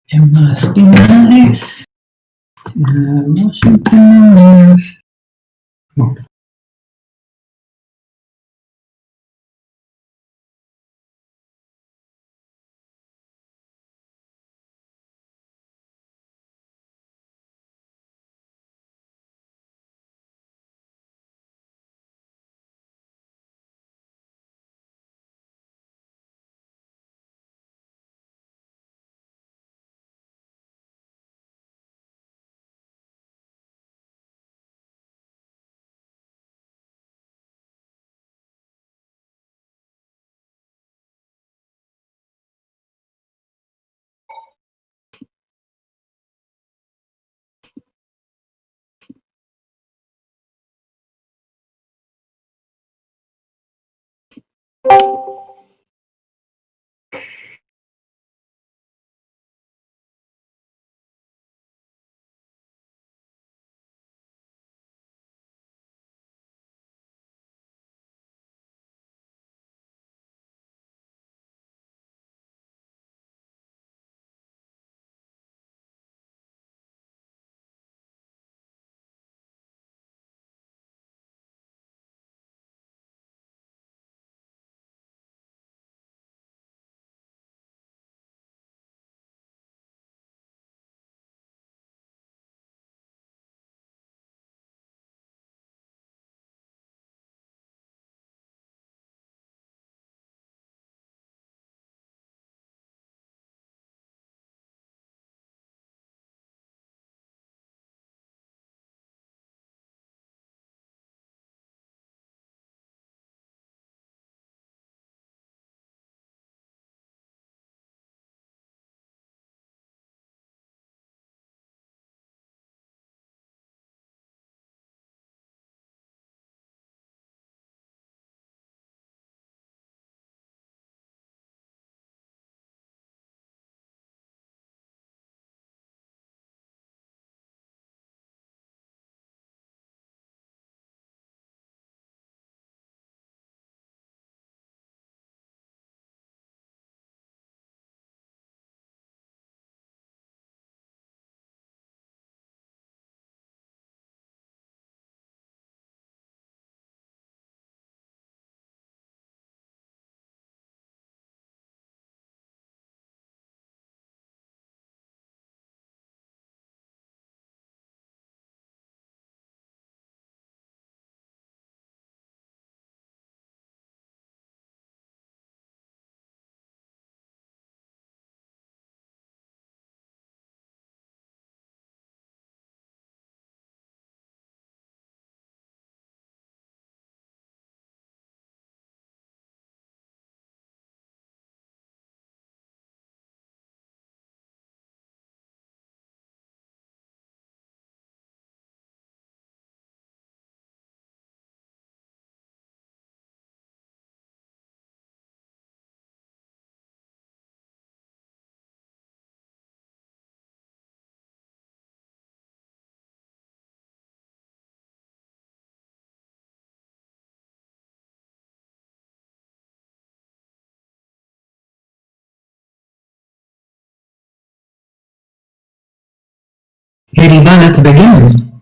It must be nice to have Washington. Riba, let's begin.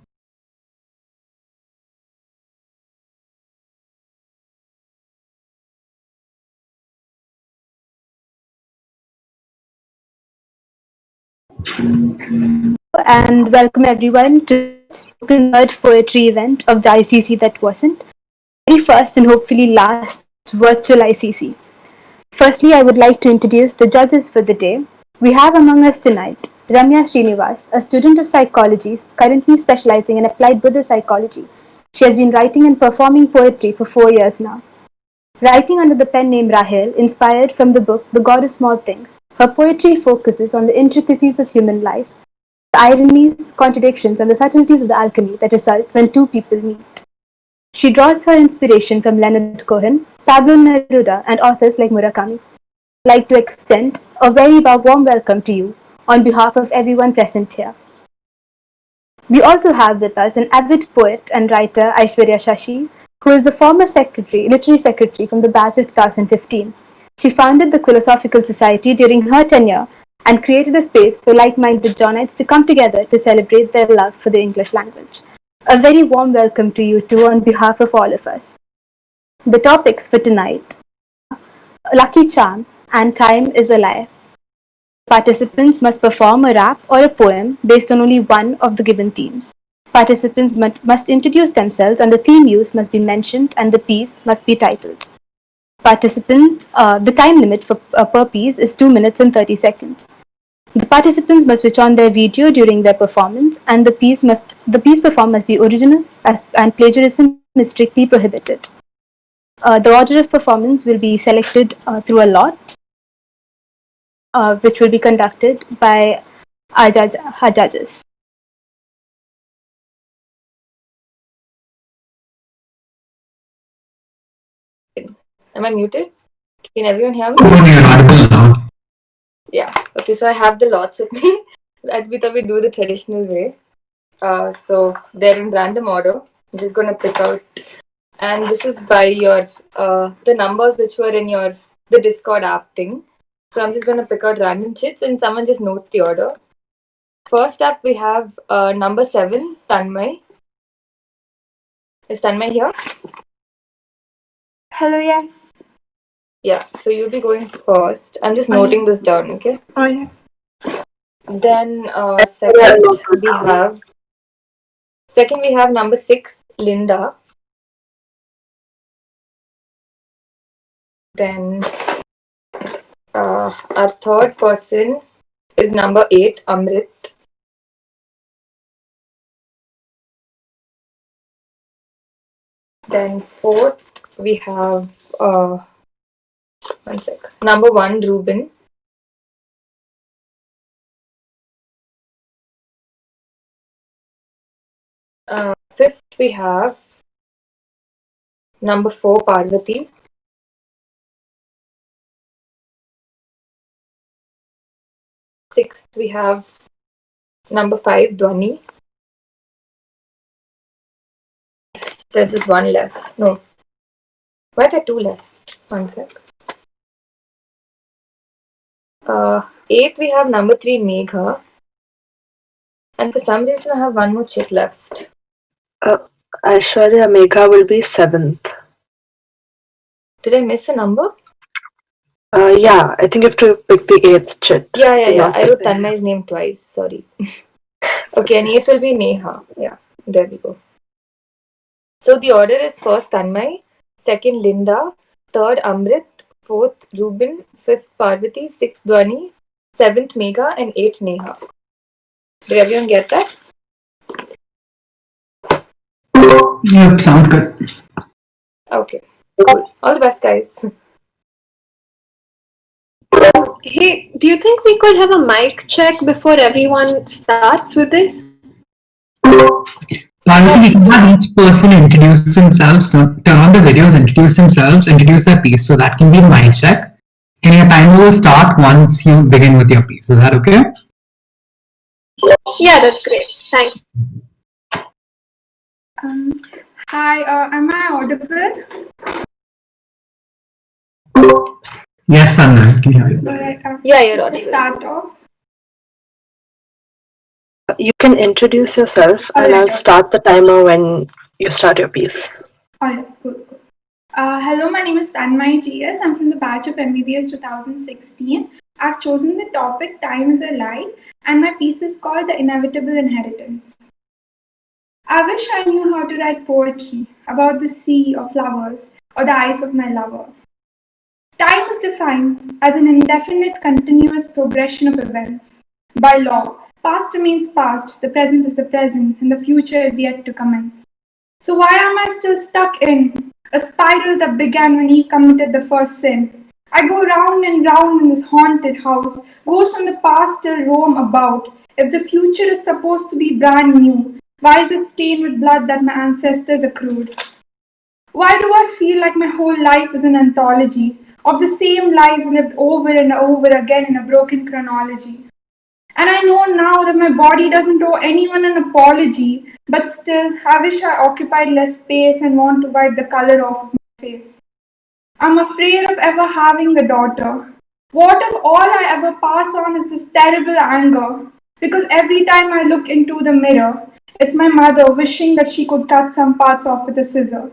And welcome everyone to the spoken word poetry event of the ICC that wasn't. Very first and hopefully last virtual ICC. Firstly, I would like to introduce the judges for the day. We have among us tonight Ramya Srinivas, a student of psychology currently specializing in applied Buddhist psychology. She has been writing and performing poetry for 4 years now. Writing under the pen name Rahel, inspired from the book The God of Small Things, her poetry focuses on the intricacies of human life, the ironies, contradictions, and the subtleties of the alchemy that result when two people meet. She draws her inspiration from Leonard Cohen, Pablo Neruda, and authors like Murakami. I'd like to extend a very warm welcome to you on behalf of everyone present here. We also have with us an avid poet and writer, Aishwarya Shashi, who is the former literary secretary from the batch of 2015. She founded the Philosophical Society during her tenure and created a space for like-minded Johnites to come together to celebrate their love for the English language. A very warm welcome to you too on behalf of all of us. The topics for tonight are Lucky Charm and Time is a Lie. Participants must perform a rap or a poem based on only one of the given themes. Participants must introduce themselves and the theme used must be mentioned and the piece must be titled. Participants, the time limit per piece is 2 minutes and 30 seconds. The participants must switch on their video during their performance and the piece performed must be original and plagiarism is strictly prohibited. The order of performance will be selected through a lot, which will be conducted by our judges. Am I muted? Can everyone hear me? Oh, you're audible now. Yeah. Okay, so I have the lots with me. We thought we'd do the traditional way. So they're in random order. I'm just going to pick out. And this is by your the numbers which were in the Discord app thing. So I'm just going to pick out random chits and someone just note the order. First up, we have number 7, Tanmay. Is Tanmay here? Hello, yes. Yeah, so you'll be going first. I'm just noting this down, okay? Oh, yeah. Then second we have number 6, Linda. Then our third person is number 8, Amrit. Then fourth we have number 1, Ruben. Fifth we have number 4, Parvati. Sixth we have number 5, Dhwani. There's just one left. No. Why are there 2 left? One sec. Eighth we have number 3, Megha. And for some reason I have one more chick left. Aishwarya Megha will be 7th. Did I miss a number? Yeah, I think you have to pick the 8th chit. Yeah. I wrote Tanmay's name twice. Sorry. Okay, and 8th will be Neha. Yeah, there we go. So the order is first Tanmay, second Linda, third Amrit, fourth Ruben, fifth Parvati, sixth Dhwani, seventh Megha, and eighth Neha. Did everyone get that? Yep, sounds good. Okay, cool. All the best, guys. Hey, do you think we could have a mic check before everyone starts with this? Parvati, we can have each person introduce themselves, turn on the videos, introduce themselves, introduce their piece. So that can be my check. And your timer will start once you begin with your piece. Is that okay? Yeah, that's great. Thanks. Hi, am I audible? Yes, Anna, I can hear you. Alright, Yeah, you're audible. start off. You can introduce yourself and I'll start the timer when you start your piece. Alright, cool. Hello, my name is Tanmay GS. I'm from the batch of MBBS 2016. I've chosen the topic Time is a Lie, and my piece is called The Inevitable Inheritance. I wish I knew how to write poetry about the sea of flowers or the eyes of my lover. Time is defined as an indefinite continuous progression of events. By law, past remains past, the present is the present, and the future is yet to commence. So why am I still stuck in a spiral that began when Eve committed the first sin? I go round and round in this haunted house, ghosts from the past still roam about. If the future is supposed to be brand new, why is it stained with blood that my ancestors accrued? Why do I feel like my whole life is an anthology of the same lives lived over and over again in a broken chronology? And I know now that my body doesn't owe anyone an apology, but still, I wish I occupied less space and want to wipe the color off of my face. I'm afraid of ever having a daughter. What if all I ever pass on is this terrible anger? Because every time I look into the mirror, it's my mother wishing that she could cut some parts off with a scissor.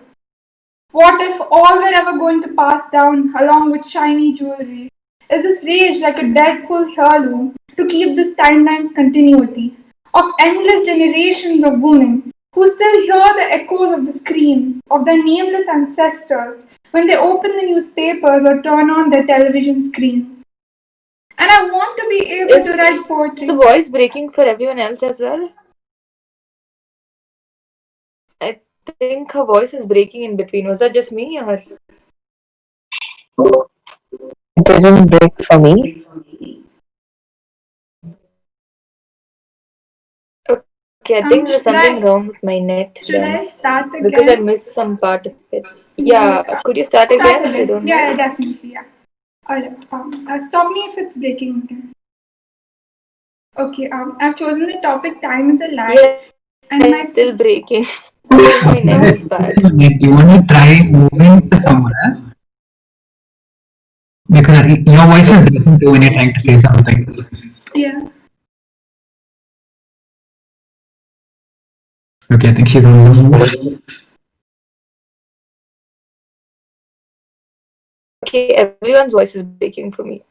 What if all we're ever going to pass down, along with shiny jewelry, is this rage like a deadful heirloom to keep this timeline's continuity of endless generations of women who still hear the echoes of the screams of their nameless ancestors when they open the newspapers or turn on their television screens? And I want to be able Is to write poetry. the voice breaking for everyone else as well? I think her voice is breaking in between. Was that just me or? It doesn't break for me. Okay, I think there's Should something I wrong with my net then. start Because I again? missed some part of it. Yeah, could you start Start again if you don't Yeah, mind? definitely. Yeah. Alright. Stop me if it's breaking again. Okay. I've chosen the topic "Time is a Lie," Yeah, and my it's still breaking. My net is bad. Do you want to try moving to somewhere else? Because your voice is breaking too when you're trying to say something. yeah. Okay, I think she's on the move. Okay, everyone's voice is breaking for me.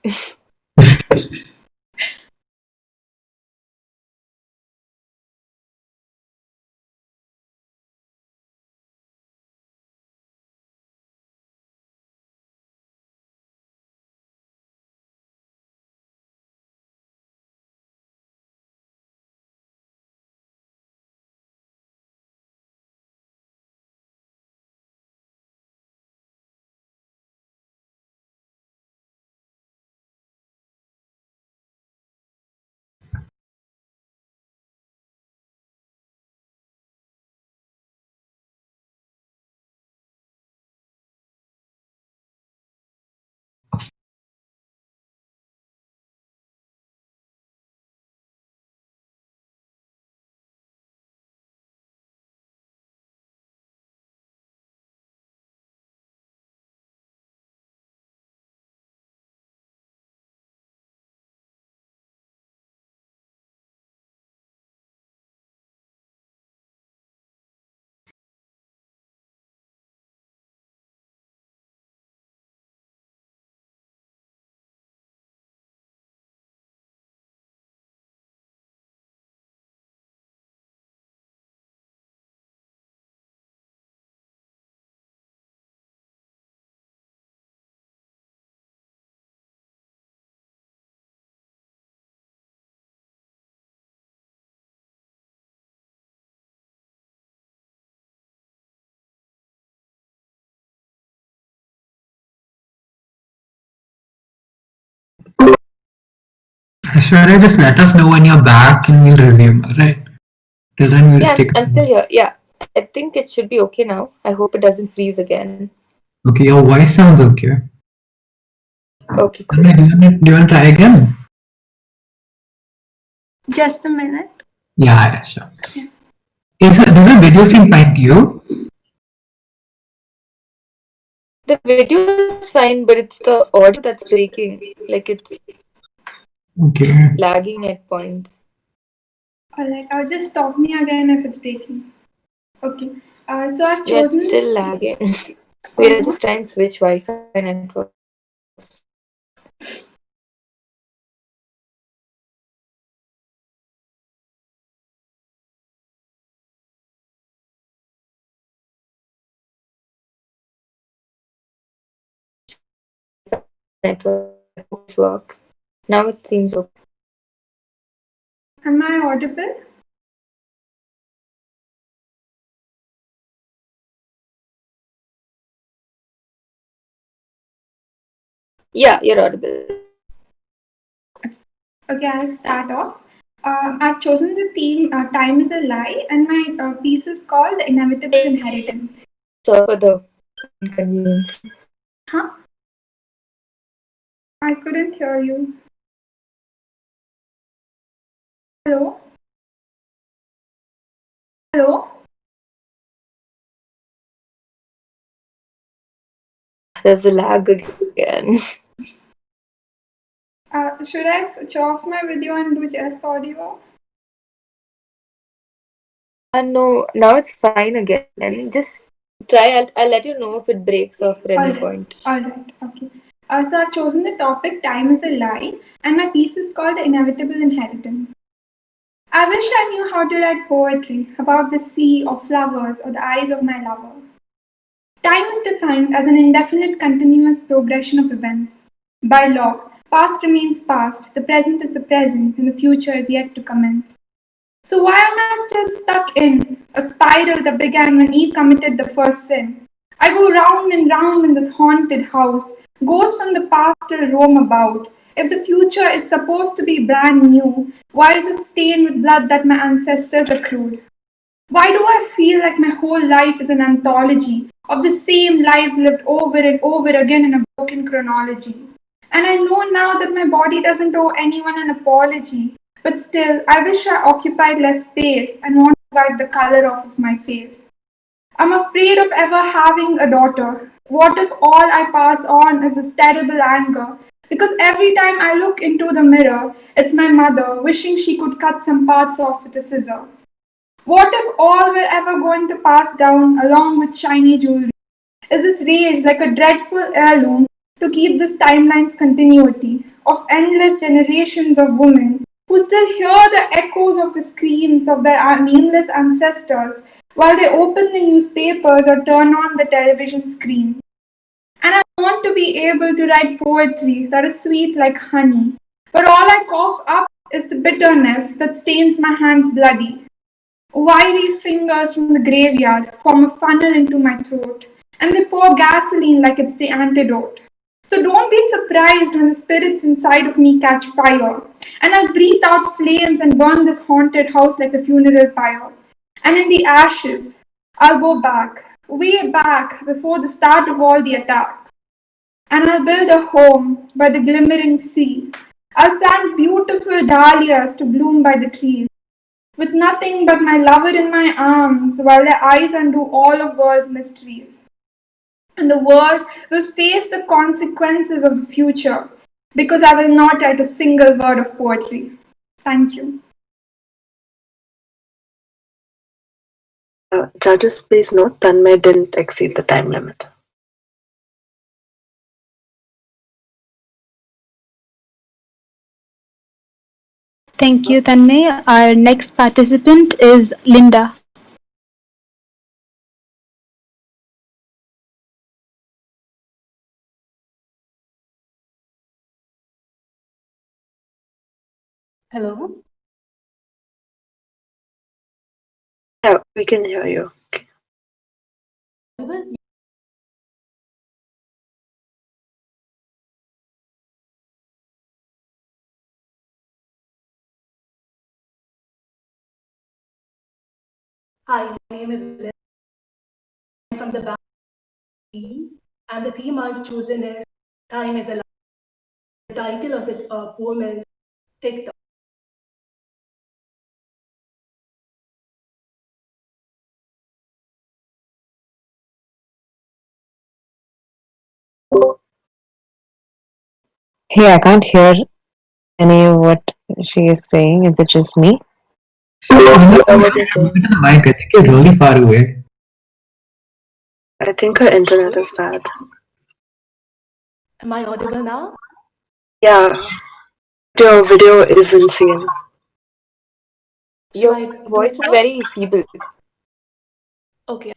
Aishwarya, just let us know when you're back and we'll resume, alright? Till then we'll Yeah, stick. I'm still here. Yeah, I think it should be okay now. I hope it doesn't freeze again. Okay, your voice sounds okay. Okay, cool. Alright, do you want to try again? Just a minute. Yeah, sure. Does the video seem fine to you? The video is fine, but it's the audio that's breaking. Like it's Okay. lagging at points. Alright. I'll just stop me again if it's breaking. Okay. So I've Yeah, it's chosen. still lagging. Wait, I'll just try and switch Wi-Fi network. Network works. Now it seems okay. Am I audible? Yeah, you're audible. Okay, I'll start off. I've chosen the theme Time is a Lie, and my piece is called The Inevitable Inheritance. Sorry for the inconvenience. Huh? I couldn't hear you. Hello? Hello? There's a lag again. Should I switch off my video and do just audio? No, now it's fine again. Just try. I'll let you know if it breaks off at any Alright, point. alright, okay. So I've chosen the topic Time is a Lie, and my piece is called The Inevitable Inheritance. I wish I knew how to write poetry about the sea of flowers or the eyes of my lover. Time is defined as an indefinite continuous progression of events. By law, past remains past, the present is the present, and the future is yet to commence. So why am I still stuck in a spiral that began when Eve committed the first sin? I go round and round in this haunted house. Ghosts from the past still roam about. If the future is supposed to be brand new, why is it stained with blood that my ancestors accrued? Why do I feel like my whole life is an anthology of the same lives lived over and over again in a broken chronology? And I know now that my body doesn't owe anyone an apology, but still, I wish I occupied less space and want to wipe the color off of my face. I'm afraid of ever having a daughter. What if all I pass on is this terrible anger? Because every time I look into the mirror, it's my mother wishing she could cut some parts off with a scissor. What if all we're ever going to pass down, along with shiny jewelry, is this rage like a dreadful heirloom to keep this timeline's continuity of endless generations of women who still hear the echoes of the screams of their nameless ancestors while they open the newspapers or turn on the television screen? And I want to be able to write poetry that is sweet like honey, but all I cough up is the bitterness that stains my hands bloody. Wiry fingers from the graveyard form a funnel into my throat, and they pour gasoline like it's the antidote. So don't be surprised when the spirits inside of me catch fire, and I'll breathe out flames and burn this haunted house like a funeral pyre. And in the ashes, I'll go back, way back before the start of all the attacks, and I'll build a home by the glimmering sea. I'll plant beautiful dahlias to bloom by the trees with nothing but my lover in my arms while their eyes undo all of world's mysteries. And the world will face the consequences of the future because I will not write a single word of poetry. Thank you. Judges, please note Tanmay didn't exceed the time limit. Thank you, Tanmay. Our next participant is Linda. Hello. Yeah, we can hear you. Audible? Hi, my name is Lynn. I'm from the band team, and the theme I've chosen is Time is a Lie. The title of the poem is TikTok. Hey, I can't hear any of what she is saying. Is it just me? Linda, Yeah, come what you're saying. to the mic. I think you're really far away. I think her internet is bad. Am I audible now? Yeah, your video isn't seen. Shall Your I do voice it is now? very feeble. Okay.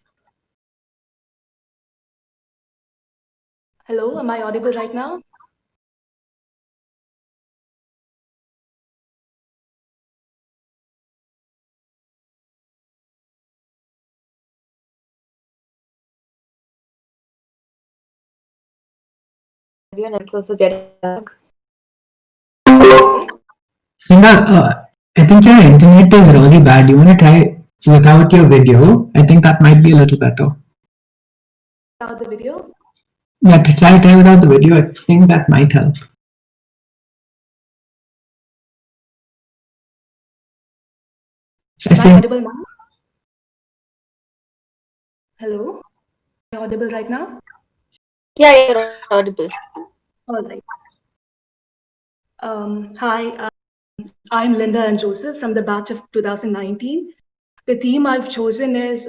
Hello, am I audible right now? everyone else also get it. Linda, I think your internet is really bad. You want to try without your video? I think that might be a little better. Without the video? Yeah, to try without the video, I think that might help. I Am I say, audible now? Hello? Am I audible right now? Yeah, you're audible. All right. Hi, I'm Linda and Joseph from the batch of 2019. The theme I've chosen is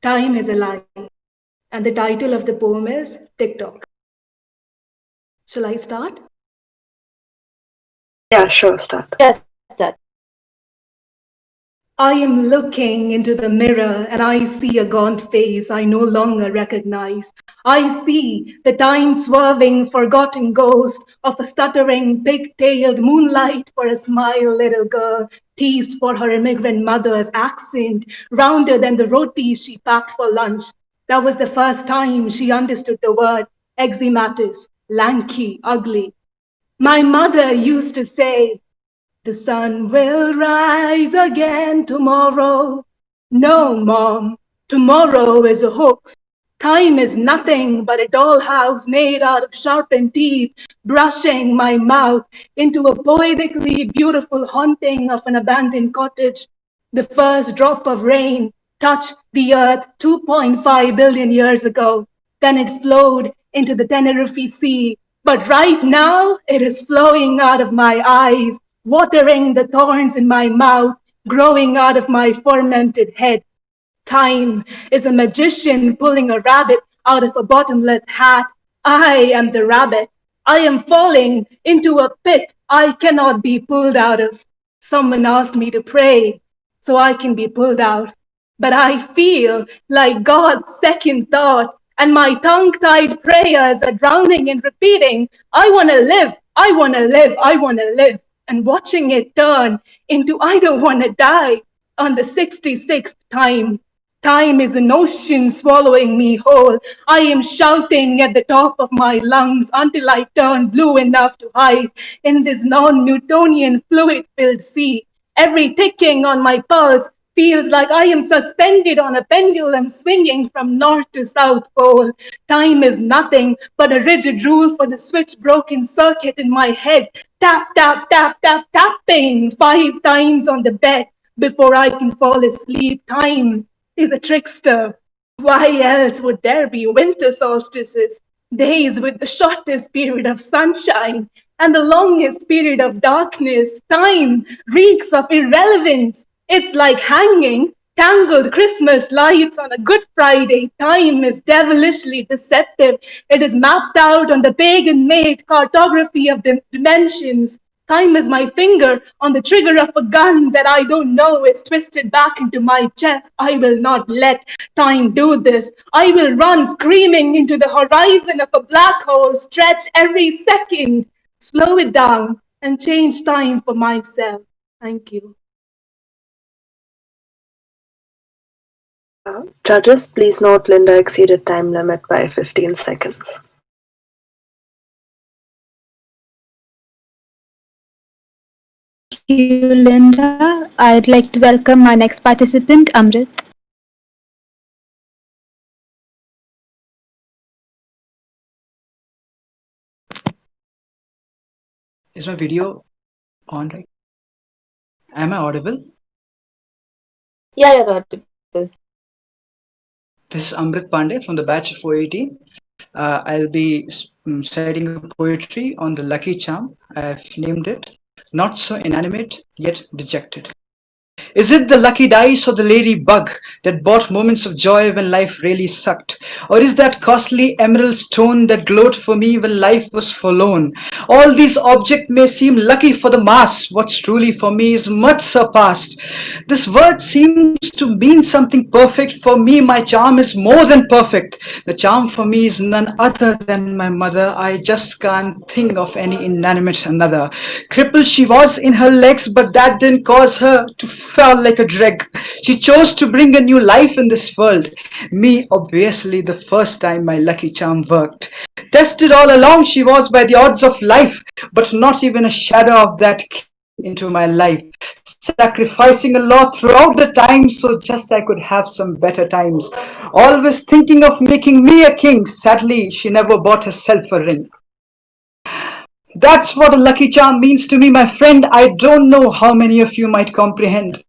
Time is a Lie, and the title of the poem is TikTok. Shall I start? Yeah, sure, start. Yes, sir. I am looking into the mirror and I see a gaunt face I no longer recognize. I see the time-swerving, forgotten ghost of a stuttering, pig-tailed moonlight for a smile little girl, teased for her immigrant mother's accent, rounder than the rotis she packed for lunch. That was the first time she understood the word eczematis, lanky, ugly. My mother used to say, the sun will rise again tomorrow. No, Mom, tomorrow is a hoax. Time is nothing but a dollhouse made out of sharpened teeth, brushing my mouth into a poetically beautiful haunting of an abandoned cottage. The first drop of rain touched the earth 2.5 billion years ago. Then it flowed into the Tenerife Sea. But right now, it is flowing out of my eyes, watering the thorns in my mouth, growing out of my fermented head. Time is a magician pulling a rabbit out of a bottomless hat. I am the rabbit. I am falling into a pit I cannot be pulled out of. Someone asked me to pray so I can be pulled out. But I feel like God's second thought, and my tongue-tied prayers are drowning in repeating, I want to live, I want to live, I want to live, and watching it turn into I don't want to die on the 66th time. Time is an ocean swallowing me whole. I am shouting at the top of my lungs until I turn blue enough to hide in this non-Newtonian fluid-filled sea. Every ticking on my pulse feels like I am suspended on a pendulum swinging from north to south pole. Time is nothing but a rigid rule for the switch-broken circuit in my head. Tap, tap, tap, tap, tapping 5 times on the bed before I can fall asleep. Time is a trickster. Why else would there be winter solstices, days with the shortest period of sunshine and the longest period of darkness? Time reeks of irrelevance. It's like hanging tangled Christmas lights on a Good Friday. Time is devilishly deceptive. It is mapped out on the pagan-made cartography of dimensions. Time is my finger on the trigger of a gun that I don't know is twisted back into my chest. I will not let time do this. I will run screaming into the horizon of a black hole, stretch every second, slow it down, and change time for myself. Thank you. Judges, please note Linda exceeded time limit by 15 seconds. Thank you, Linda. I'd like to welcome our next participant, Amrit. Is my video on, right? Am I audible? Yeah, you're audible. This is Amrit Pandey from the batch of 480. I'll be citing poetry on the lucky charm. I've named it Not So Inanimate Yet Dejected. Is it the lucky dice or the ladybug that brought moments of joy when life really sucked? Or is that costly emerald stone that glowed for me when life was forlorn? All these objects may seem lucky for the mass. What's truly for me is much surpassed. This word seems to mean something perfect. For me, my charm is more than perfect. The charm for me is none other than my mother. I just can't think of any inanimate another. Crippled she was in her legs, but that didn't cause her to all like a dreg. She chose to bring a new life in this world. Me, obviously, the first time my lucky charm worked. Tested all along she was by the odds of life, but not even a shadow of that came into my life. Sacrificing a lot throughout the time so just I could have some better times. Always thinking of making me a king. Sadly, she never bought herself a ring. That's what a lucky charm means to me, my friend. I don't know how many of you might comprehend.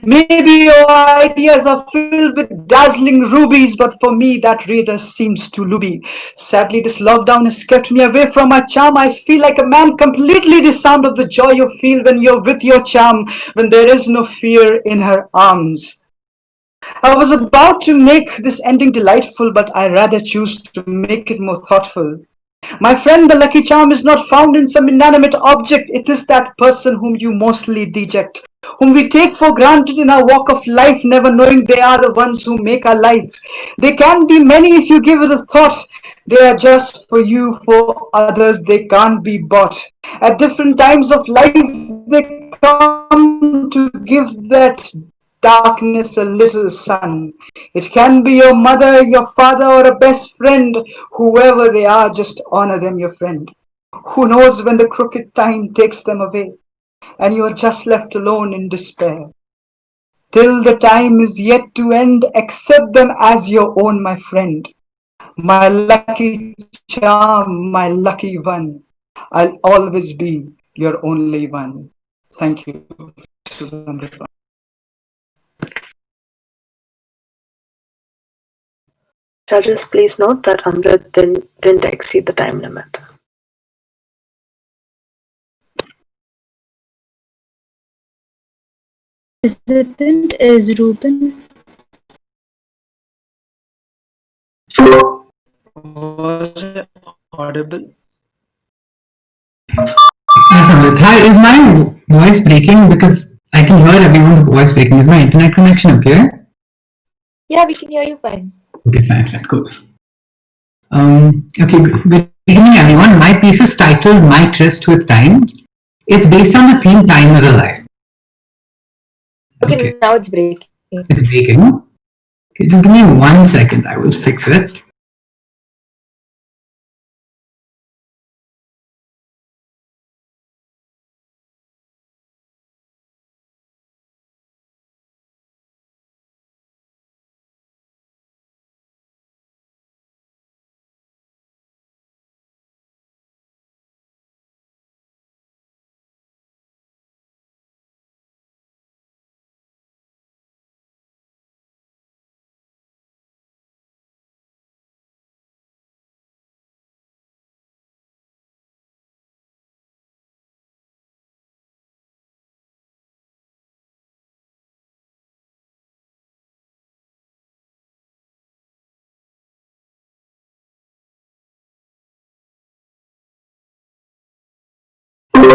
Maybe your ideas are filled with dazzling rubies, but for me that reader seems too looby. Sadly, this lockdown has kept me away from my charm. I feel like a man completely disarmed of the joy you feel when you're with your charm, when there is no fear in her arms. I was about to make this ending delightful, but I rather choose to make it more thoughtful. My friend, the lucky charm is not found in some inanimate object. It is that person whom you mostly deject, whom we take for granted in our walk of life, never knowing they are the ones who make our life. They can be many if you give it a thought. They are just for you, for others they can't be bought. At different times of life, they come to give that darkness a little sun. It can be your mother, your father, or a best friend. Whoever they are, just honor them, your friend. Who knows when the crooked time takes them away, and you are just left alone in despair. Till the time is yet to end, accept them as your own, my friend. My lucky charm, my lucky one. I'll always be your only one. Thank you. Judges, please note that Amrit didn't exceed the time limit. Participant is Ruben. Was it audible? Yes, Amrit. Hi, is my voice breaking? Because I can hear everyone's voice breaking. Is my internet connection okay? Yeah, we can hear you fine. Okay, fine, cool. Okay, good evening, everyone. My piece is titled My Tryst with Time. It's based on the theme Time is a Lie. Okay, now it's breaking. It's breaking. Okay, just give me 1 second. I will fix it.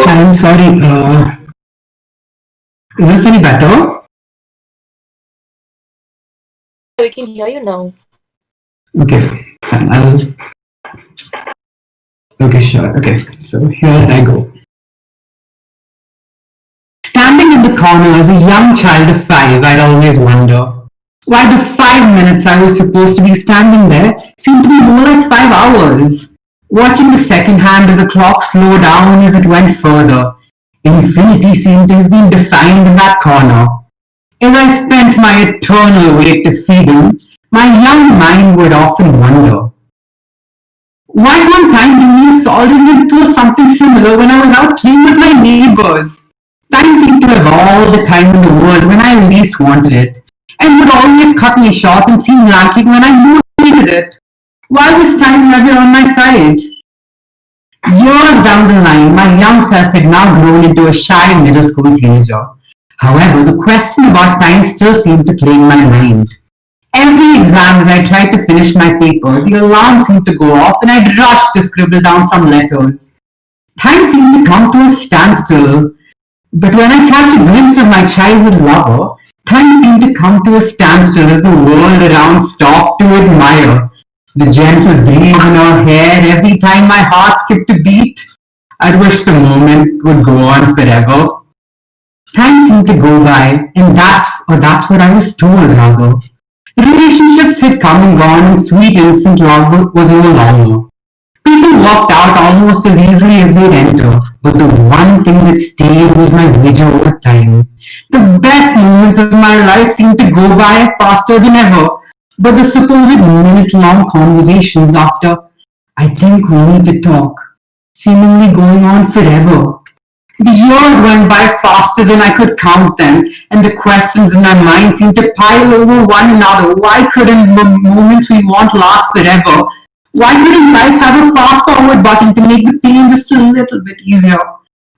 I'm sorry. Is this any better? We can hear you now. Okay, fine. Okay, sure. Okay, so here I go. Standing in the corner as a young child of 5, I'd always wonder why the 5 minutes I was supposed to be standing there seemed to be more like 5 hours. Watching the second hand of the clock slow down as it went further, infinity seemed to have been defined in that corner. As I spent my eternal wait to freedom, my young mind would often wonder, why can't time give me a solid into something similar when I was out playing with my neighbors? Time seemed to have all the time in the world when I least wanted it, and would always cut me short and seem lacking when I most needed it. Why was time never on my side? Years down the line, my young self had now grown into a shy middle school teenager. However, the question about time still seemed to claim my mind. Every exam, as I tried to finish my paper, the alarm seemed to go off and I'd rush to scribble down some letters. Time seemed to come to a standstill, but when I catch a glimpse of my childhood lover, time seemed to come to a standstill as the world around stopped to admire. The gentle breeze in her hair every time my heart skipped a beat. I'd wish the moment would go on forever. Time seemed to go by, and that's what I was told rather. Relationships had come and gone, and sweet innocent love was no longer. People walked out almost as easily as they'd enter, but the one thing that stayed was my vigil over time. The best moments of my life seemed to go by faster than ever, but the supposed minute-long conversations after, "I think we need to talk," seemingly going on forever. The years went by faster than I could count them, and the questions in my mind seemed to pile over one another. Why couldn't the moments we want last forever? Why couldn't life have a fast-forward button to make the pain just a little bit easier?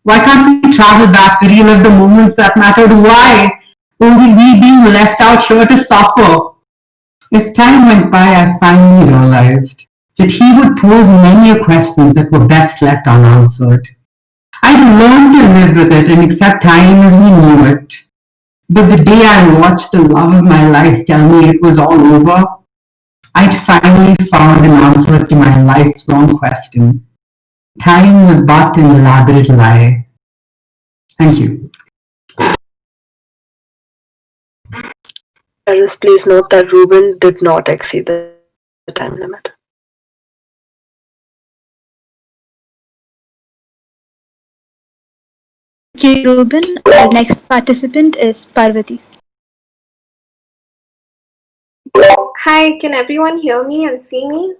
Why can't we travel back to relive the moments that mattered? Why were we being left out here to suffer? As time went by, I finally realized that he would pose many questions that were best left unanswered. I'd learned to live with it and accept time as we knew it. But the day I watched the love of my life tell me it was all over, I'd finally found an answer to my lifelong question. Time was but an elaborate lie. Thank you. Judges, please note that Ruben did not exceed the time limit. Thank you, Ruben. Our next participant is Parvati. Hi, can everyone hear me and see me?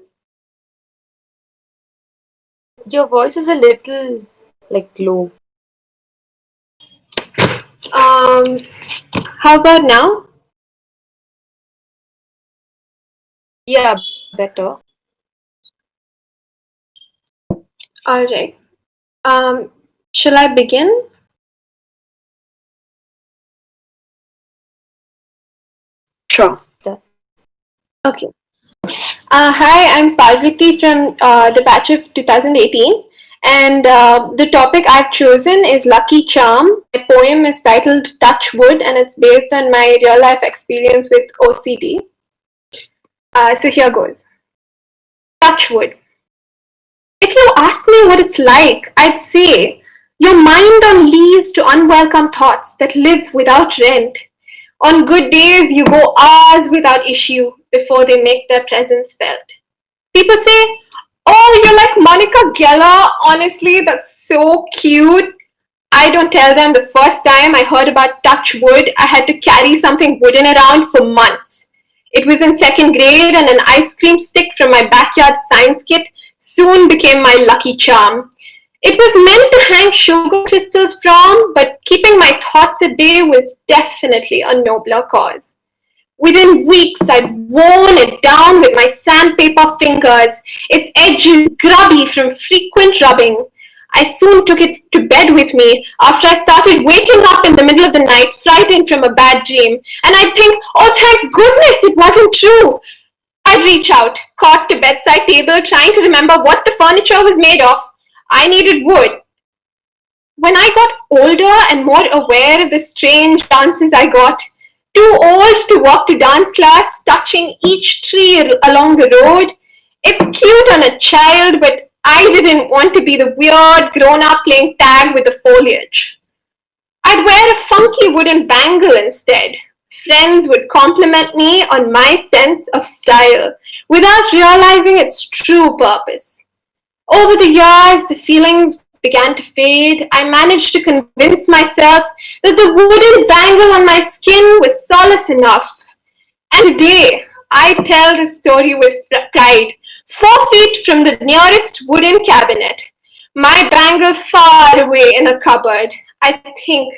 Your voice is a little low. How about now? Yeah, better. All right. Shall I begin? Sure. Okay. Hi, I'm Parvati from the batch of 2018, and the topic I've chosen is Lucky Charm. My poem is titled Touch Wood, and it's based on my real life experience with OCD. So here goes. Touch wood. If you ask me what it's like, I'd say your mind on lease to unwelcome thoughts that live without rent. On good days, you go hours without issue before they make their presence felt. People say, "Oh, you're like Monica Geller. Honestly, that's so cute." I don't tell them the first time I heard about touch wood, I had to carry something wooden around for months. It was in second grade, and an ice cream stick from my backyard science kit soon became my lucky charm. It was meant to hang sugar crystals from, but keeping my thoughts at bay was definitely a nobler cause. Within weeks, I'd worn it down with my sandpaper fingers, its edges grubby from frequent rubbing. I soon took it to bed with me after I started waking up in the middle of the night, frightened from a bad dream, and I'd think, "Oh, thank goodness it wasn't true." I'd reach out, caught to bedside table, trying to remember what the furniture was made of. I needed wood. When I got older and more aware of the strange dances I got, too old to walk to dance class, touching each tree along the road. It's cute on a child, but I didn't want to be the weird grown-up playing tag with the foliage. I'd wear a funky wooden bangle instead. Friends would compliment me on my sense of style without realizing its true purpose. Over the years, the feelings began to fade. I managed to convince myself that the wooden bangle on my skin was solace enough. And today, I tell the story with pride. 4 feet from the nearest wooden cabinet, my bangle far away in a cupboard. I think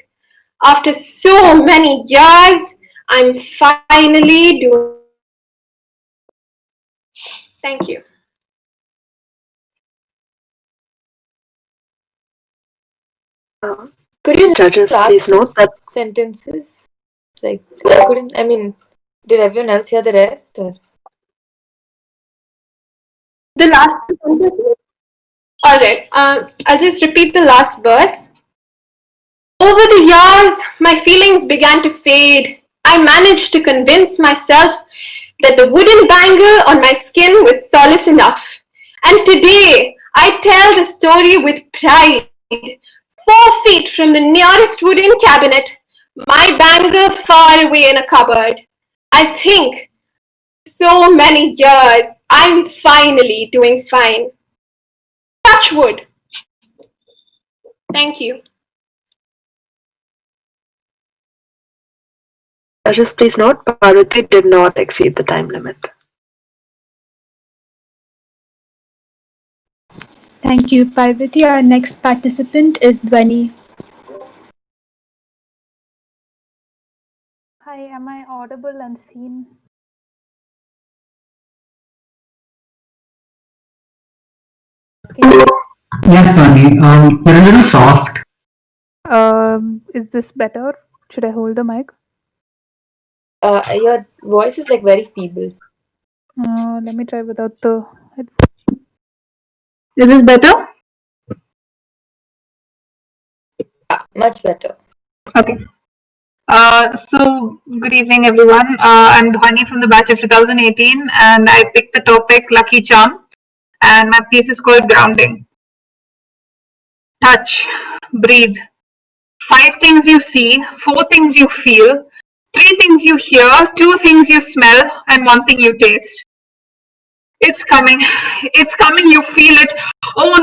after so many years, I'm finally doing. Thank you. Could you Judges, last please note that sentences? Did everyone else hear the rest? Or? The last sentence? All right. I'll just repeat the last verse. Over the years, my feelings began to fade. I managed to convince myself that the wooden bangle on my skin was solace enough. And today, I tell the story with pride. 4 feet from the nearest wooden cabinet, My bangle far away in a cupboard. I think, so many years, I'm finally doing fine. Touch wood. Thank you. Judges, please note, Parvati did not exceed the time limit. Thank you, Parvati. Our next participant is Dhwani. Hi, am I audible and seen? Yes, Sonny. You're a little soft. Is this better? Should I hold the mic? Your voice is like very feeble. Let me try without the. Is this better? Much better. Okay. So, good evening, everyone. I'm Dhwani from the batch of 2018, and I picked the topic Lucky Charm, and my piece is called Grounding. Touch, breathe. 5 things you see, 4 things you feel, 3 things you hear, 2 things you smell, and 1 thing you taste. It's coming, you feel it. Oh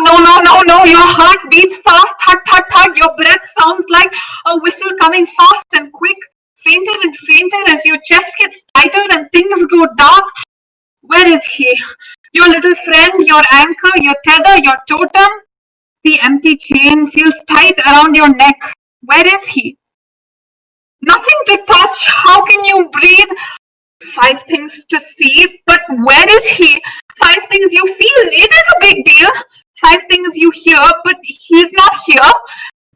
no, your heart beats fast, thud, your breath sounds like a whistle coming fast and quick, fainter and fainter as your chest gets tighter and things go dark. Where is he? Your little friend, your anchor, your tether, your totem? The empty chain feels tight around your neck. Where is he? Nothing to touch. How can you breathe? 5 things to see, but where is he? 5 things you feel. It is a big deal. 5 things you hear, but he's not here.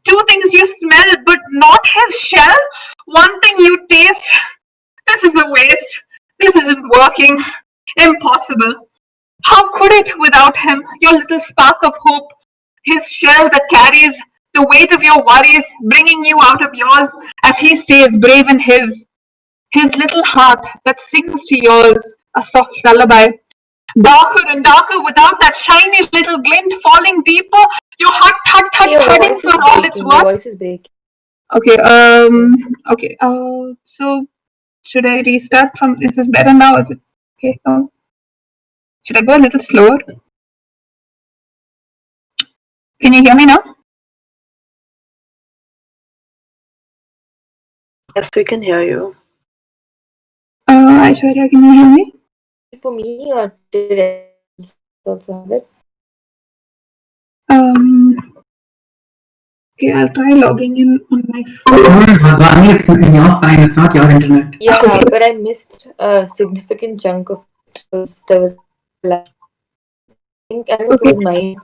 2 things you smell, but not his shell. 1 thing you taste. This is a waste. This isn't working. Impossible. How could it without him? Your little spark of hope. His shell that carries the weight of your worries, bringing you out of yours as he stays brave in his. His little heart that sings to yours a soft lullaby. Darker and darker without that shiny little glint, falling deeper. Your heart thudding for all it's worth. Your voice is breaking. Okay, okay, so should I restart from, is this better now? Is it okay? No. Should I go a little slower? Can you hear me now? Yes, we can hear you. Aishwarya, can you hear me? For me, or did it also have it? Okay, I'll try logging in on my phone. Bhavani, it's you're fine. It's not your internet. Yeah, but I missed a significant chunk of it. There was, I think, I don't know if it was mine.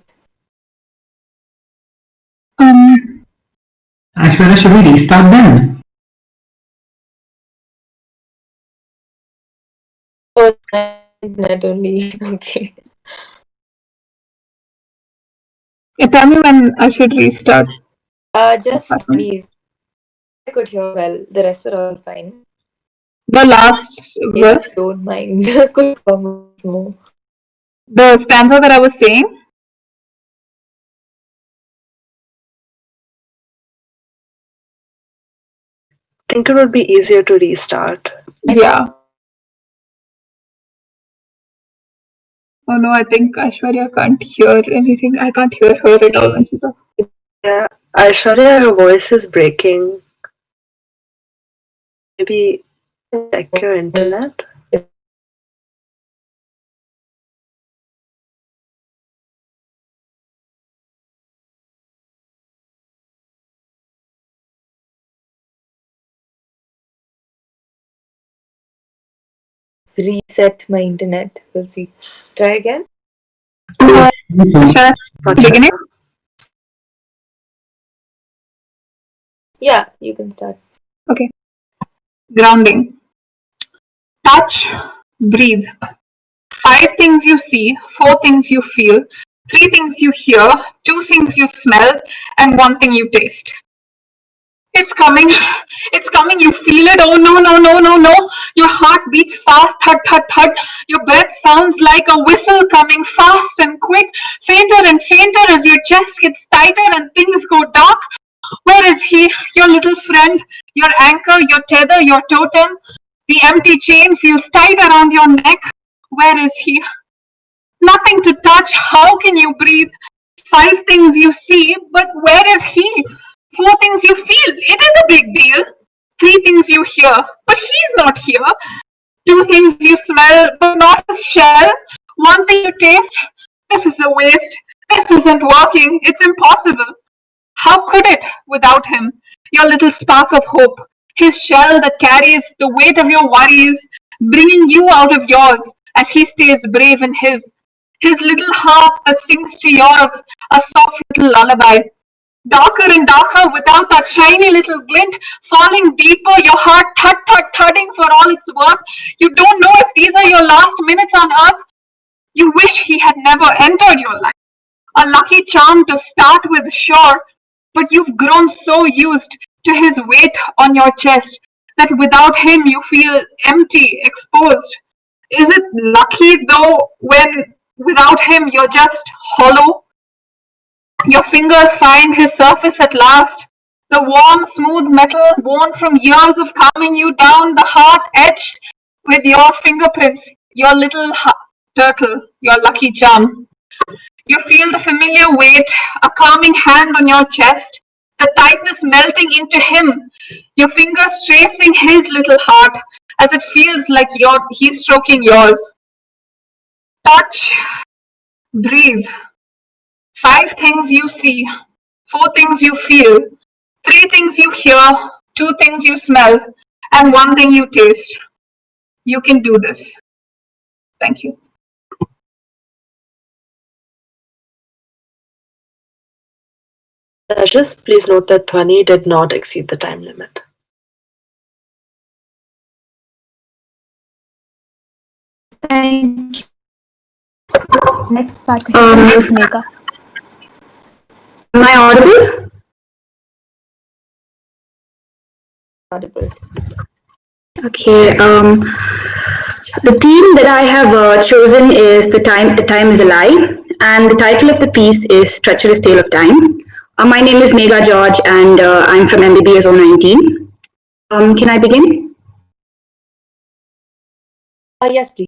Aishwarya, should we restart then? Oh, internet only. Okay. Tell me when I should restart. Just please. I could hear well. The rest were all fine. The last verse? If you don't mind, could come more. The stanza that I was saying? I think it would be easier to restart. Yeah. Oh no, I think Aishwarya can't hear anything. I can't hear her at all when she talks. Yeah, Aishwarya, your voice is breaking. Maybe check your internet. Reset my internet. We'll see. Try again. Shall I begin it? Yeah, you can start. Okay. Grounding. Touch, breathe. 5 things you see, 4 things you feel, 3 things you hear, 2 things you smell, and 1 thing you taste. It's coming, you feel it. Oh no. Your heart beats fast, thud. Your breath sounds like a whistle coming fast and quick, fainter and fainter as your chest gets tighter and things go dark. Where is he, your little friend, your anchor, your tether, your totem? The empty chain feels tight around your neck. Where is he? Nothing to touch. How can you breathe? 5 things you see, but where is he? 4 things you feel. It is a big deal. 3 things you hear, but he's not here. 2 things you smell, but not his shell. 1 thing you taste. This is a waste. This isn't working. It's impossible. How could it without him? Your little spark of hope. His shell that carries the weight of your worries, bringing you out of yours as he stays brave in his. His little heart that sings to yours, a soft little lullaby. Darker and darker without that shiny little glint, falling deeper, your heart thudding for all it's worth. You don't know if these are your last minutes on earth. You wish he had never entered your life. A lucky charm to start with, sure, but you've grown so used to his weight on your chest that without him you feel empty, exposed. Is it lucky though when without him you're just hollow? Your fingers find his surface at last. The warm, smooth metal worn from years of calming you down, the heart etched with your fingerprints, your little turtle, your lucky charm. You feel the familiar weight, a calming hand on your chest, the tightness melting into him, your fingers tracing his little heart as it feels like he's stroking yours. Touch, breathe. 5 things you see, 4 things you feel, 3 things you hear, 2 things you smell, and 1 thing you taste. You can do this. Thank you. Judges, please note that Dhwani did not exceed the time limit. Thank you. Next participant is Megha. Am I audible? Audible. Okay. The theme that I have chosen is the time is a lie, and the title of the piece is Treacherous Tale of Time. My name is Megha George, and I'm from MBBS 019. Can I begin? Yes, please.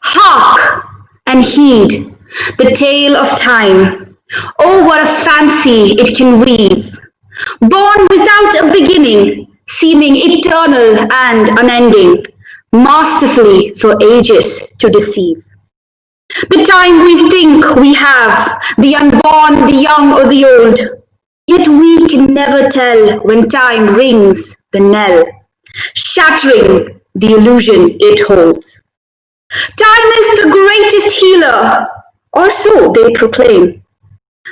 Hark and heed the tale of time. Oh, what a fancy it can weave. Born without a beginning, seeming eternal and unending, masterfully for ages to deceive. The time we think we have, the unborn, the young, or the old, yet we can never tell when time rings the knell, shattering the illusion it holds. Time is the greatest healer, or so they proclaim.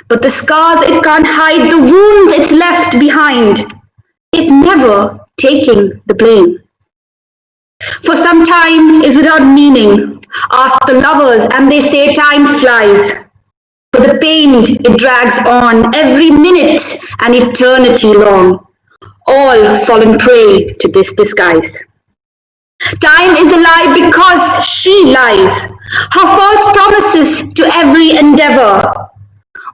But the scars it can't hide, the wounds it's left behind, it never taking the blame. For some time is without meaning. Ask the lovers, and they say time flies. But the pain it drags on every minute an eternity long, all fallen prey to this disguise. Time is a lie because she lies, her false promises to every endeavor.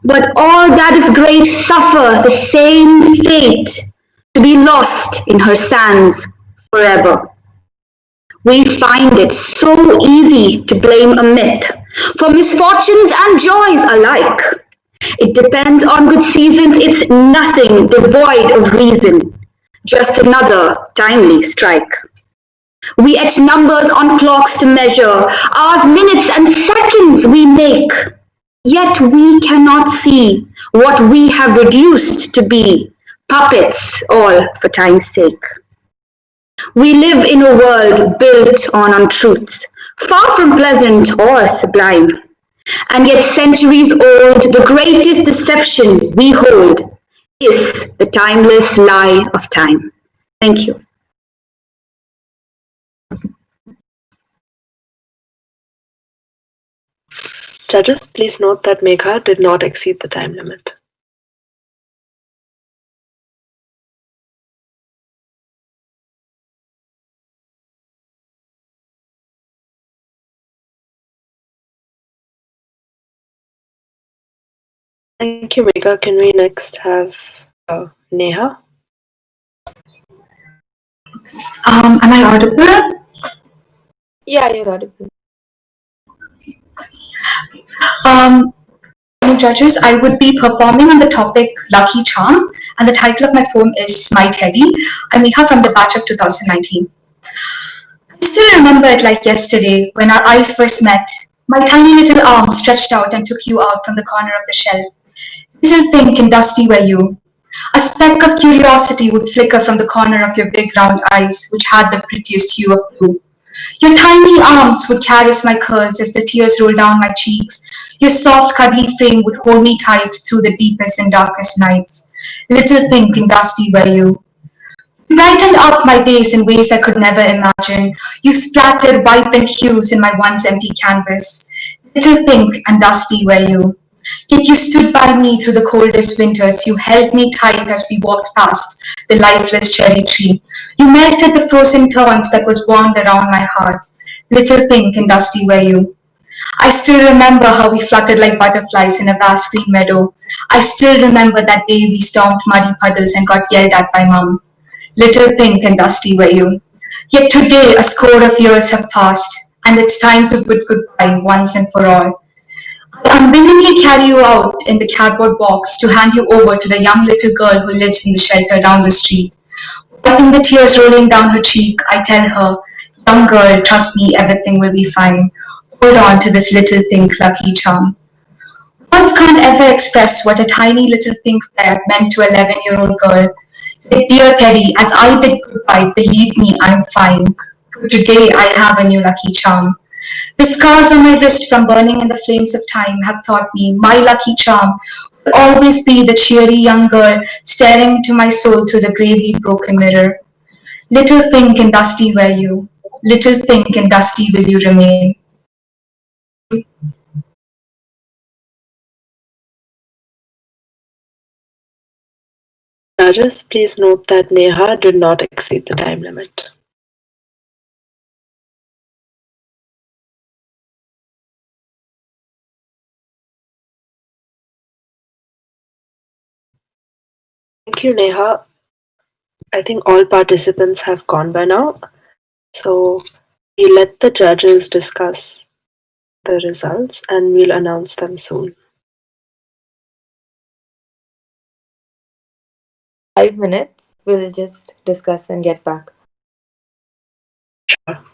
But all that is great suffer the same fate, to be lost in her sands forever. We find it so easy to blame a myth for misfortunes and joys alike. It depends on good seasons, it's nothing devoid of reason, just another timely strike. We etch numbers on clocks to measure, hours, minutes, and seconds we make. Yet we cannot see what we have reduced to be, puppets all for time's sake. We live in a world built on untruths, far from pleasant or sublime. And yet centuries old, the greatest deception we hold is the timeless lie of time. Thank you. Judges, please note that Megha did not exceed the time limit. Thank you, Megha. Can we next have Neha? Am I audible? Yeah, you're audible. Um, Judges, I would be performing on the topic Lucky Charm, and the title of my poem is My Teddy. I'm Neha from the batch of 2019. I still remember it like yesterday when our eyes first met. My tiny little arm stretched out and took you out from the corner of the shelf. Little pink and dusty were you. A speck of curiosity would flicker from the corner of your big round eyes, which had the prettiest hue of blue. Your tiny arms would caress my curls as the tears rolled down my cheeks. Your soft, cuddly frame would hold me tight through the deepest and darkest nights. Little pink and dusty were you. You brightened up my days in ways I could never imagine. You splattered vibrant hues in my once empty canvas. Little pink and dusty were you. Yet you stood by me through the coldest winters. You held me tight as we walked past the lifeless cherry tree. You melted the frozen thorns that was wound around my heart. Little pink and dusty were you. I still remember how we fluttered like butterflies in a vast green meadow. I still remember that day we stomped muddy puddles and got yelled at by Mum. Little pink and dusty were you. Yet today a score of years have passed, and it's time to bid goodbye once and for all. I unwillingly carry you out in the cardboard box to hand you over to the young little girl who lives in the shelter down the street. Wiping the tears rolling down her cheek, I tell her, young girl, trust me, everything will be fine. Hold on to this little pink lucky charm. Words can't ever express what a tiny little pink bear meant to an 11-year-old girl. Yet, dear Teddy, as I bid goodbye, believe me, I'm fine. Today I have a new lucky charm. The scars on my wrist from burning in the flames of time have taught me my lucky charm will always be the cheery young girl staring into my soul through the gravely broken mirror. Little pink and dusty were you. Little pink and dusty will you remain. Judges, please note that Neha did not exceed the time limit. Thank you, Neha. I think all participants have gone by now. So we let the judges discuss the results and we'll announce them soon. 5 minutes. We'll just discuss and get back. Sure.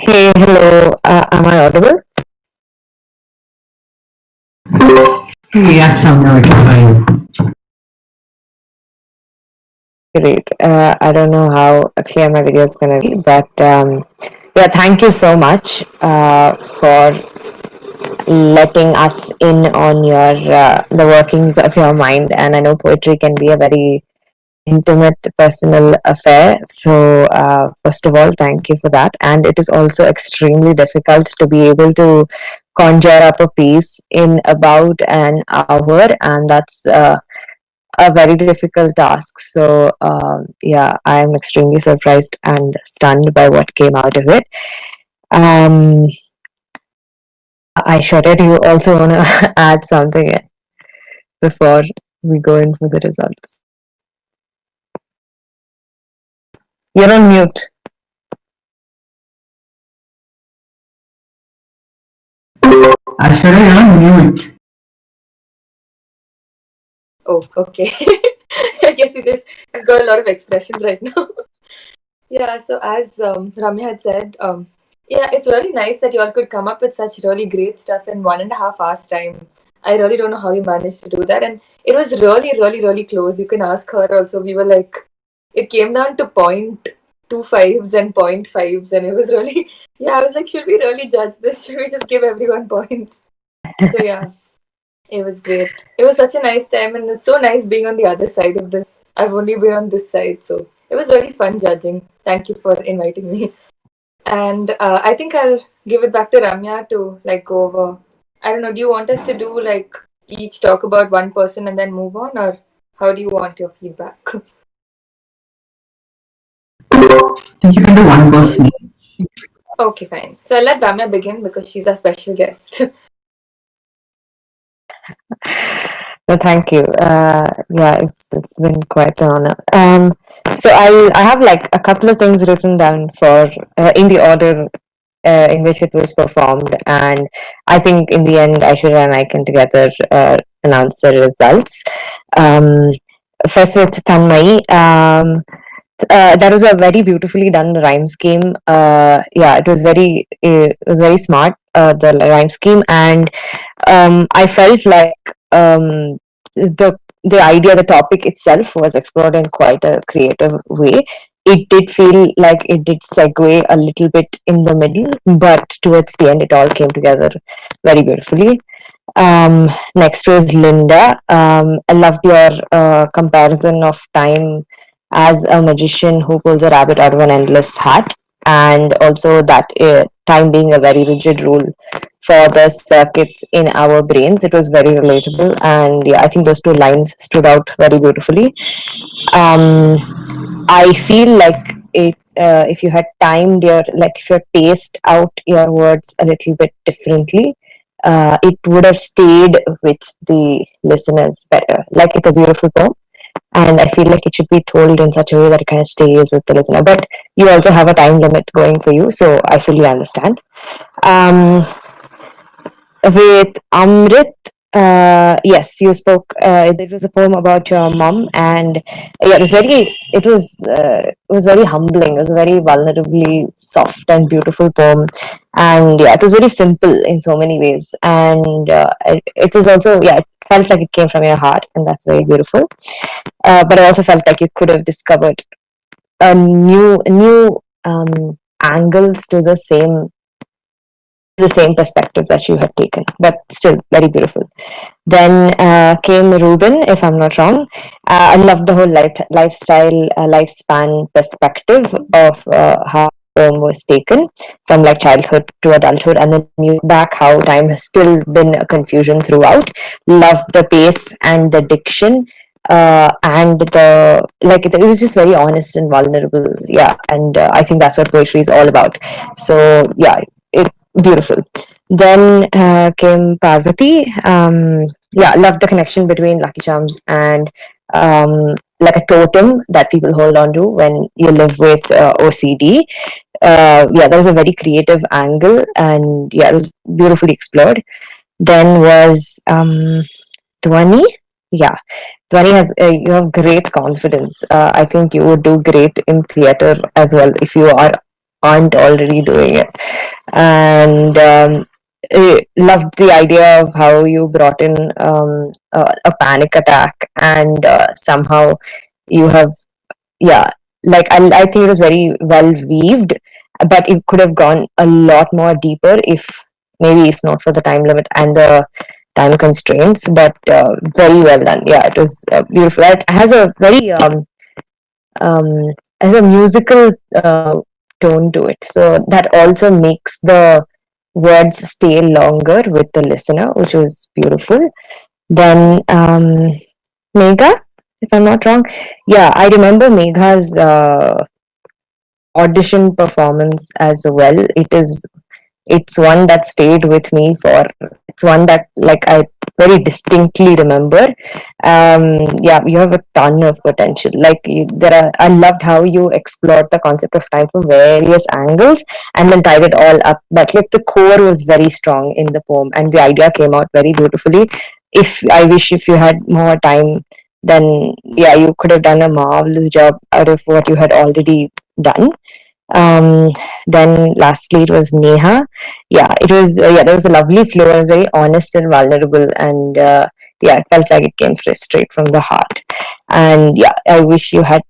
Hey, hello. Am I audible? Yes, Ramya, we can hear you. Great. I don't know how clear my video is going to be, but yeah, thank you so much for letting us in on your the workings of your mind. And I know poetry can be a very intimate, personal affair. So, first of all, thank you for that. And it is also extremely difficult to be able to conjure up a piece in about an hour, and that's a very difficult task. So, yeah, I am extremely surprised and stunned by what came out of it. I sure did. You also want to add something before we go in for the results? You're on mute. Ashwara, you're on mute. Oh, okay. I guess you guys just got a lot of expressions right now. Yeah, so as Ramya had said, yeah, it's really nice that you all could come up with such really great stuff in 1.5 hours time. I really don't know how you managed to do that, and it was really, really, really close. You can ask her also. We were like, it came down to 0.25s and 0.5s, and it was really, yeah, I was like, should we really judge this? Should we just give everyone points? So yeah, it was great. It was such a nice time, and it's so nice being on the other side of this. I've only been on this side, so it was really fun judging. Thank you for inviting me. And I think I'll give it back to Ramya to like go over. I don't know. Do you want us to do like each talk about one person and then move on, or how do you want your feedback? I think you can do one person. Okay, fine. So I'll let Ramya begin because she's our special guest. No, thank you. Yeah, it's been quite an honor. So I have like a couple of things written down for in the order in which it was performed, and I think in the end, Aishwarya and I can together announce the results. First with Tanmay. That was a very beautifully done rhyme scheme. Yeah, it was very smart. The rhyme scheme, and I felt like the idea, the topic itself was explored in quite a creative way. It did feel like it did segue a little bit in the middle, but towards the end, it all came together very beautifully. Next was Linda. I loved your comparison of time as a magician who pulls a rabbit out of an endless hat, and also that time being a very rigid rule for the circuits in our brains. It was very relatable, and yeah, I think those two lines stood out very beautifully. I feel like it. If you had timed your, like, if you had paced out your words a little bit differently, it would have stayed with the listeners better. Like, it's a beautiful poem, and I feel like it should be told in such a way that it kind of stays with the listener. But you also have a time limit going for you, so I fully understand. With Amrit, yes, you spoke. It was a poem about your mom, and yeah, it was very humbling. It was a very vulnerably soft and beautiful poem, and yeah, it was very simple in so many ways. And it was also, yeah, it felt like it came from your heart, and that's very beautiful. But I also felt like you could have discovered a new angles to the same perspective that you had taken, but still very beautiful. Then came Ruben, if I'm not wrong. I love the whole lifespan perspective of how poem was taken from like childhood to adulthood, and then you back how time has still been a confusion throughout. Love the pace and the diction, and the, like, it was just very honest and vulnerable. Yeah, and I think that's what poetry is all about. So yeah, beautiful. Then came Parvati. Yeah, loved the connection between Lucky Charms and like a totem that people hold on to when you live with OCD. Yeah, that was a very creative angle, and yeah, it was beautifully explored. Then was Dhwani. Yeah, Dhwani has you have great confidence. I think you would do great in theater as well if you are aren't already doing it. And loved the idea of how you brought in a panic attack, and somehow you have, yeah, like I think it was very well weaved, but it could have gone a lot more deeper if maybe if not for the time limit and the time constraints. But very well done. Yeah, it was beautiful. It has a very um, has a musical tone to it, so that also makes the words stay longer with the listener, which was beautiful. Then Megha, if I'm not wrong, yeah, I remember Megha's audition performance as well. It's one that stayed with me for, it's one that like I very distinctly remember. Yeah, you have a ton of potential. Like I loved how you explored the concept of time from various angles and then tied it all up, but like the core was very strong in the poem and the idea came out very beautifully. If you had more time, then yeah, you could have done a marvelous job out of what you had already done. um then lastly it was Neha. Yeah, it was yeah, there was a lovely flow and very honest and vulnerable, and yeah, it felt like it came straight from the heart. And yeah, I wish you had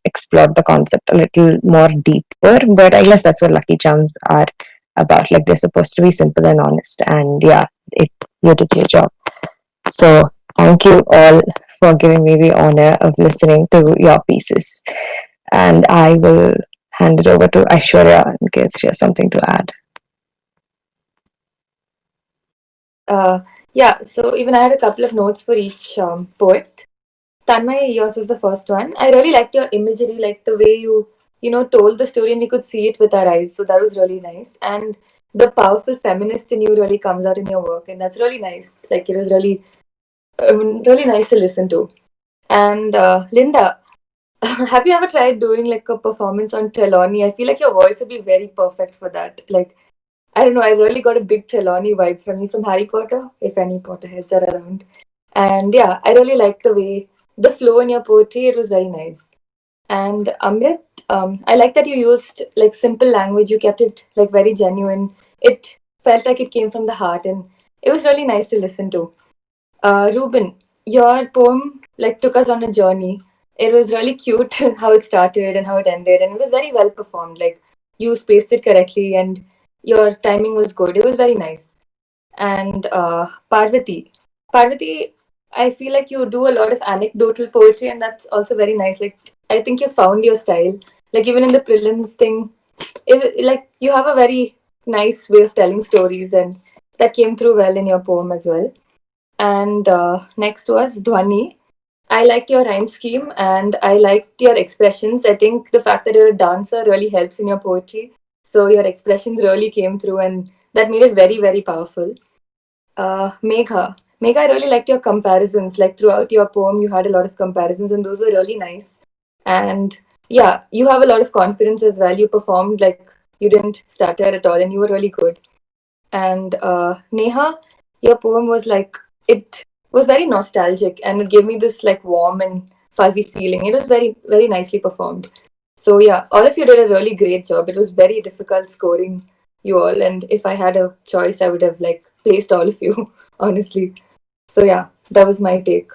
explored the concept a little more deeper, but I guess that's what Lucky Charms are about. Like, they're supposed to be simple and honest, and yeah, you did your job. So thank you all for giving me the honor of listening to your pieces, and I will hand it over to Aishwarya in case she has something to add. Yeah, so even I had a couple of notes for each poet. Tanmay, yours was the first one. I really liked your imagery, like the way you know, told the story and we could see it with our eyes. So that was really nice. And the powerful feminist in you really comes out in your work, and that's really nice. Like, it was really, really nice to listen to. And Linda, have you ever tried doing like a performance on Trelawney? I feel like your voice would be very perfect for that. Like, I don't know, I really got a big Trelawney vibe from you from Harry Potter, if any Potterheads are around. And yeah, I really like the way, the flow in your poetry, it was very nice. And Amrit, I like that you used like simple language, you kept it like very genuine. It felt like it came from the heart, and it was really nice to listen to. Ruben, your poem like took us on a journey. It was really cute how it started and how it ended, and it was very well performed. Like, you spaced it correctly, and your timing was good. It was very nice. And Parvati, I feel like you do a lot of anecdotal poetry, and that's also very nice. Like, I think you found your style. Like, even in the prelims thing, like, you have a very nice way of telling stories, and that came through well in your poem as well. And next was Dhwani. I liked your rhyme scheme and I liked your expressions. I think the fact that you're a dancer really helps in your poetry. So your expressions really came through, and that made it very, very powerful. Megha, I really liked your comparisons. Like, throughout your poem, you had a lot of comparisons, and those were really nice. And yeah, you have a lot of confidence as well. You performed like you didn't stutter at all, and you were really good. And Neha, your poem was like, it was very nostalgic, and it gave me this like warm and fuzzy feeling. It was very, very nicely performed. So yeah, all of you did a really great job. It was very difficult scoring you all, and if I had a choice, I would have like placed all of you, honestly. So yeah, that was my take.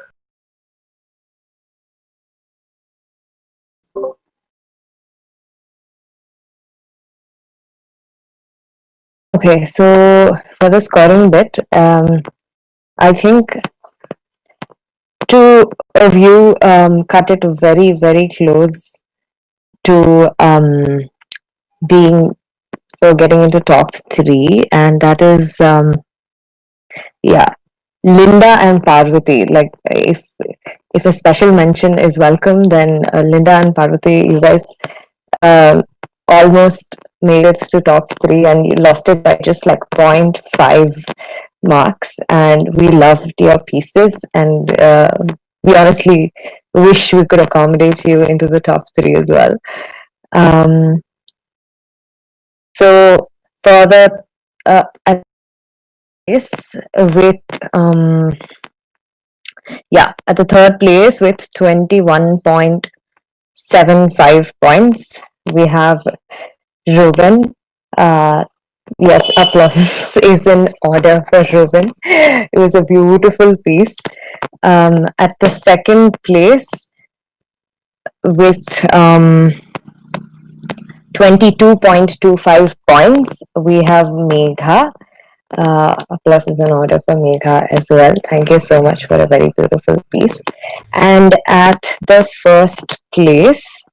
Okay, so for the scoring bit, I think two of you cut it very, very close to being for getting into top 3, and that is yeah, Linda and Parvati. Like, if a special mention is welcome, then Linda and Parvati, you guys almost made it to top 3, and you lost it by just like 0.5 marks. And we loved your pieces, and we honestly wish we could accommodate you into the top 3 as well. So for the with yeah, at the third place with 21.75 points, we have Ruben. Yes, applause is in order for Ruben. It was a beautiful piece. At the second place with 22.25 points, we have Megha. Applause is in order for Megha as well. Thank you so much for a very beautiful piece. And at the first place,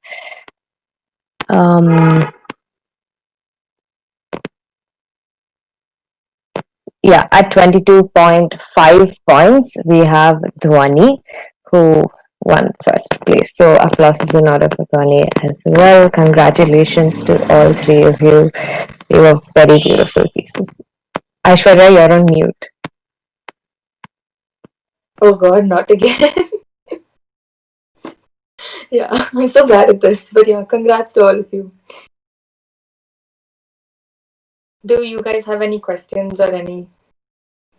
at 22.5 points, we have Dhwani, who won first place. So applause is in order for Dhwani as well. Congratulations to all three of you. They were very beautiful pieces. Aishwarya, you're on mute. Oh God, not again. Yeah, I'm so bad at this. But yeah, congrats to all of you. Do you guys have any questions or do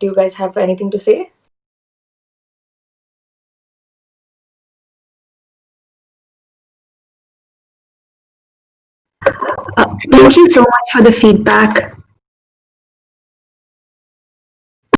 you guys have anything to say? Thank you so much for the feedback.